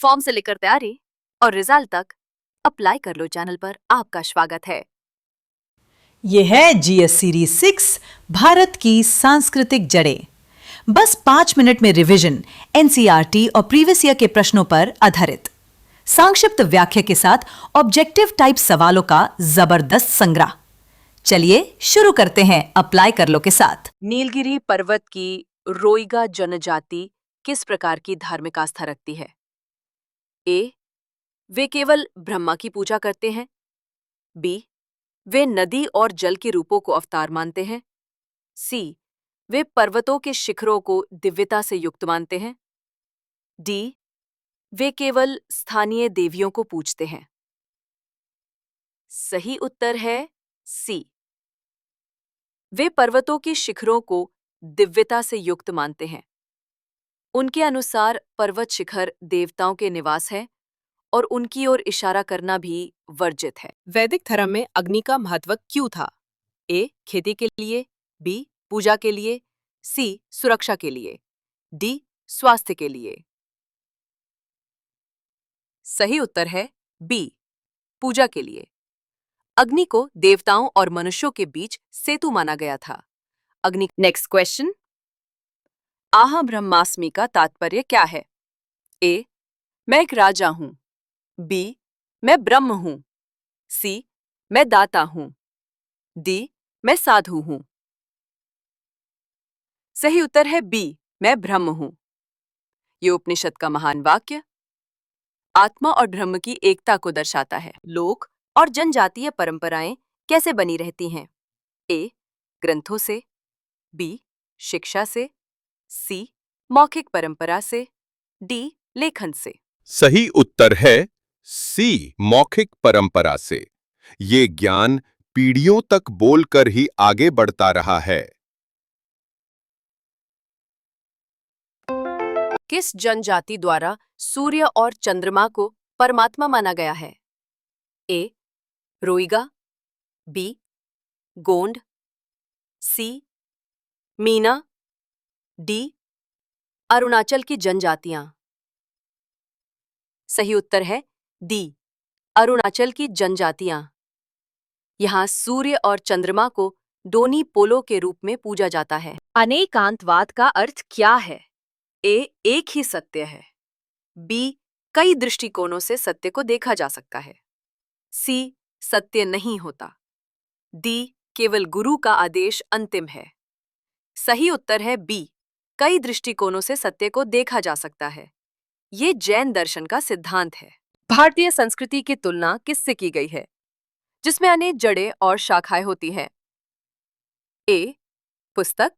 Form से लेकर तैयारी और रिजल्ट तक अप्लाई कर लो चैनल पर आपका स्वागत है। ये है जीएस सीरीज 6 भारत की सांस्कृतिक जड़ें। बस 5 मिनट में रिवीजन एनसीईआरटी और प्रीवियस ईयर के प्रश्नों पर आधारित संक्षिप्त व्याख्या के साथ ऑब्जेक्टिव टाइप सवालों का जबरदस्त संग्रह। चलिए शुरू करते हैं अप्लाई कर लो के साथ। नीलगिरी पर्वत की रोइगा जनजाति किस प्रकार की धार्मिक आस्था रखती है? ए. वे केवल ब्रह्मा की पूजा करते हैं। बी. वे नदी और जल के रूपों को अवतार मानते हैं। सी. वे पर्वतों के शिखरों को दिव्यता से युक्त मानते हैं। डी. वे केवल स्थानीय देवियों को पूजते हैं। सही उत्तर है सी. वे पर्वतों के शिखरों को दिव्यता से युक्त मानते हैं। उनके अनुसार पर्वत शिखर देवताओं के निवास है और उनकी ओर इशारा करना भी वर्जित है। वैदिक धर्म में अग्नि का महत्व क्यों था? ए. खेती के लिए। बी. पूजा के लिए। सी. सुरक्षा के लिए। डी. स्वास्थ्य के लिए। सही उत्तर है बी. पूजा के लिए। अग्नि को देवताओं और मनुष्यों के बीच सेतु माना गया था। अग्नि। Next question. आह ब्रह्मास्मि का तात्पर्य क्या है? ए. मैं एक राजा हूं। बी. मैं ब्रह्म हूं। सी. मैं दाता हूं। डी. मैं साधु हूं। सही उत्तर है बी. मैं ब्रह्म हूं। ये उपनिषद का महान वाक्य आत्मा और ब्रह्म की एकता को दर्शाता है। लोक और जनजातीय परंपराएं कैसे बनी रहती हैं? ए. ग्रंथों से। बी. शिक्षा से। सी. मौखिक परंपरा से। डी. लेखन से। सही उत्तर है सी. मौखिक परंपरा से। ये ज्ञान पीढ़ियों तक बोलकर ही आगे बढ़ता रहा है। किस जनजाति द्वारा सूर्य और चंद्रमा को परमात्मा माना गया है? ए. रोइगा। बी. गोंड। सी. मीना। डी. अरुणाचल की जनजातियां। सही उत्तर है डी. अरुणाचल की जनजातियां। यहां सूर्य और चंद्रमा को दोनी पोलो के रूप में पूजा जाता है। अनेकांतवाद का अर्थ क्या है? ए. एक ही सत्य है। बी. कई दृष्टिकोणों से सत्य को देखा जा सकता है। सी. सत्य नहीं होता। डी. केवल गुरु का आदेश अंतिम है। सही उत्तर है बी. कई दृष्टिकोणों से सत्य को देखा जा सकता है। ये जैन दर्शन का सिद्धांत है। भारतीय संस्कृति की तुलना किससे की गई है जिसमें अनेक जड़ें और शाखाएं होती हैं? ए. पुस्तक।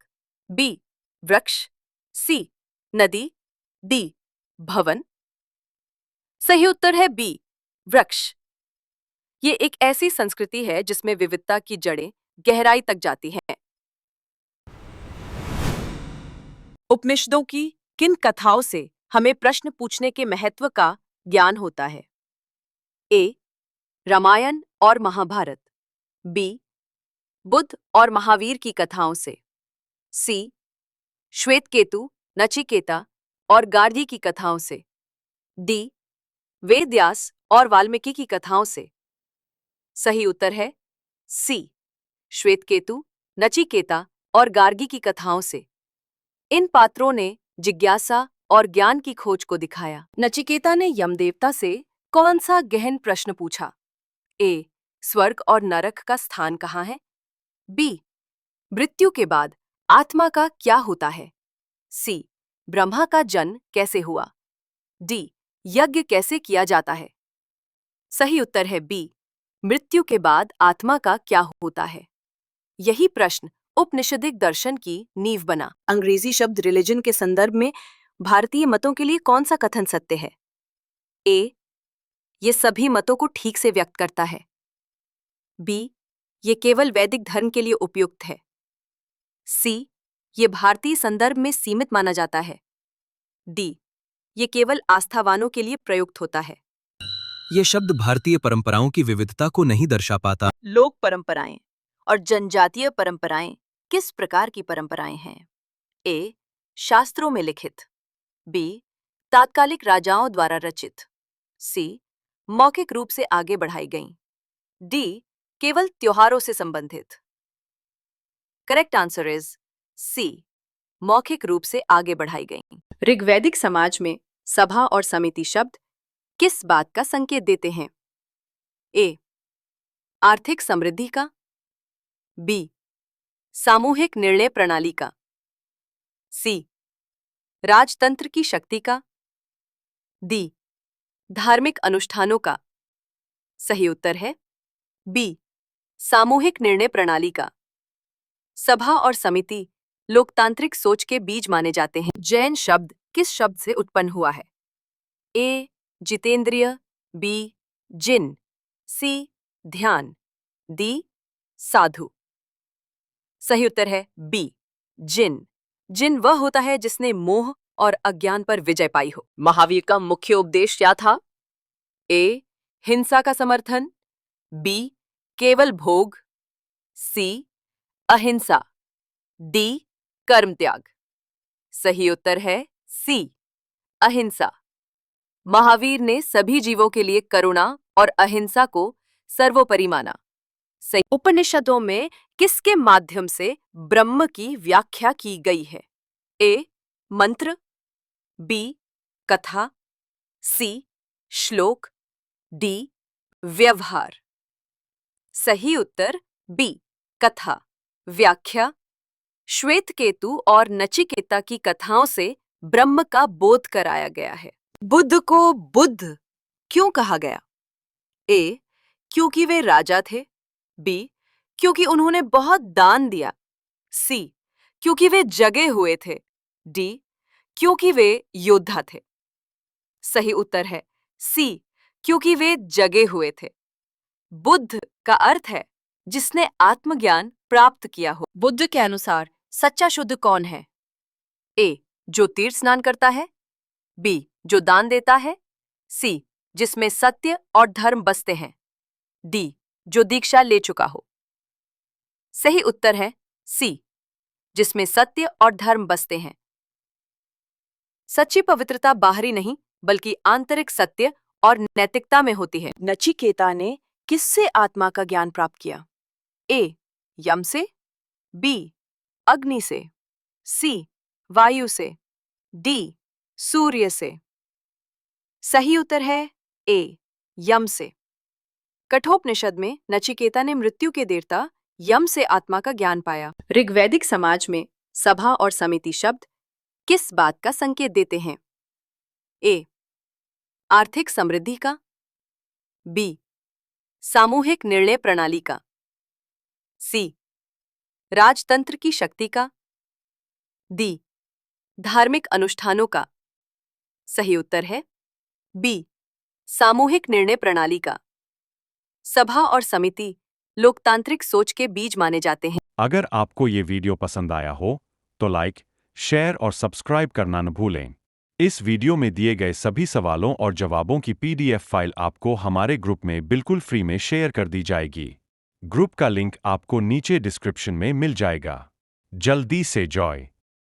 बी. वृक्ष। सी. नदी। डी. भवन। सही उत्तर है बी. वृक्ष। ये एक ऐसी संस्कृति है जिसमें विविधता की जड़ें गहराई तक जाती हैं। उपनिषदों की किन कथाओं से हमें प्रश्न पूछने के महत्व का ज्ञान होता है? ए. रामायण और महाभारत। बी. बुद्ध और महावीर की कथाओं से। सी. श्वेतकेतु, नचिकेता और गार्गी की कथाओं से। डी. वेदव्यास और वाल्मीकि की कथाओं से। सही उत्तर है सी. श्वेतकेतु, नचिकेता और गार्गी की कथाओं से। इन पात्रों ने जिज्ञासा और ज्ञान की खोज को दिखाया। नचिकेता ने यमदेवता से कौन सा गहन प्रश्न पूछा? ए. स्वर्ग और नरक का स्थान कहाँ है? बी. मृत्यु के बाद आत्मा का क्या होता है? सी. ब्रह्मा का जन्म कैसे हुआ? डी. यज्ञ कैसे किया जाता है? सही उत्तर है बी. मृत्यु के बाद आत्मा का क्या होता है। यही प्रश्न उपनिषदिक दर्शन की नींव बना। अंग्रेजी शब्द रिलीजन के संदर्भ में भारतीय मतों के लिए कौन सा कथन सत्य है? ए. ये सभी मतों को ठीक से व्यक्त करता है। बी. ये केवल वैदिक धर्म के लिए उपयुक्त है। सी. ये भारतीय संदर्भ में सीमित माना जाता है। डी. ये केवल आस्थावानों के लिए प्रयुक्त होता है। ये शब्द भारतीय परंपराओं की विविधता को नहीं दर्शा पाता। लोक परंपराएं और जनजातीय परंपराएं किस प्रकार की परंपराएं हैं? ए. शास्त्रों में लिखित। बी. तात्कालिक राजाओं द्वारा रचित। सी, मौखिक रूप से आगे बढ़ाई गईं। डी, केवल त्योहारों से संबंधित। करेक्ट आंसर इज सी, मौखिक रूप से आगे बढ़ाई गईं। ऋग्वैदिक समाज में सभा और समिति शब्द किस बात का संकेत देते हैं? ए, आर्थिक समृद्धि का। बी, सामूहिक निर्णय प्रणाली का। सी, राजतंत्र की शक्ति का। डी, धार्मिक अनुष्ठानों का। सही उत्तर है बी, सामूहिक निर्णय प्रणाली का। सभा और समिति लोकतांत्रिक सोच के बीज माने जाते हैं। जैन शब्द किस शब्द से उत्पन्न हुआ है? ए, जितेंद्रिय। बी, जिन। सी, ध्यान। डी, साधु। सही उत्तर है बी, जिन। जिन वह होता है जिसने मोह और अज्ञान पर विजय पाई हो। महावीर का मुख्य उपदेश क्या था? ए, हिंसा का समर्थन। बी, केवल भोग। सी, अहिंसा। डी, कर्म त्याग। सही उत्तर है सी, अहिंसा। महावीर ने सभी जीवों के लिए करुणा और अहिंसा को सर्वोपरि माना। सही। उपनिषदों में किसके माध्यम से ब्रह्म की व्याख्या की गई है? ए, मंत्र। बी, कथा। सी, श्लोक। डी, व्यवहार। सही उत्तर बी, कथा। व्याख्या। श्वेतकेतु और नचिकेता की कथाओं से ब्रह्म का बोध कराया गया है। बुद्ध को बुद्ध क्यों कहा गया? ए, क्योंकि वे राजा थे। बी, क्योंकि उन्होंने बहुत दान दिया। सी, क्योंकि वे जगे हुए थे। डी, क्योंकि वे योद्धा थे। सही उत्तर है सी, क्योंकि वे जगे हुए थे। बुद्ध का अर्थ है जिसने आत्मज्ञान प्राप्त किया हो। बुद्ध के अनुसार सच्चा शुद्ध कौन है? ए, जो तीर्थ स्नान करता है। बी, जो दान देता है। सी, जिसमें सत्य और धर्म बसते हैं। डी, जो दीक्षा ले चुका हो। सही उत्तर है सी, जिसमें सत्य और धर्म बसते हैं। सच्ची पवित्रता बाहरी नहीं बल्कि आंतरिक सत्य और नैतिकता में होती है। नचिकेता ने किससे आत्मा का ज्ञान प्राप्त किया? ए, यम से। बी, अग्नि से। सी, वायु से। डी, सूर्य से। सही उत्तर है ए, यम से। कठोपनिषद में नचिकेता ने मृत्यु के देवता यम से आत्मा का ज्ञान पाया। ऋग्वैदिक समाज में सभा और समिति शब्द किस बात का संकेत देते हैं? ए, आर्थिक समृद्धि का। बी, सामूहिक निर्णय प्रणाली का। सी, राजतंत्र की शक्ति का। डी, धार्मिक अनुष्ठानों का। सही उत्तर है बी, सामूहिक निर्णय प्रणाली का। सभा और समिति लोकतांत्रिक सोच के बीज माने जाते हैं। अगर आपको ये वीडियो पसंद आया हो तो लाइक, शेयर और सब्सक्राइब करना न भूलें। इस वीडियो में दिए गए सभी सवालों और जवाबों की PDF फाइल आपको हमारे ग्रुप में बिल्कुल फ्री में शेयर कर दी जाएगी। ग्रुप का लिंक आपको नीचे डिस्क्रिप्शन में मिल जाएगा। जल्दी से जॉय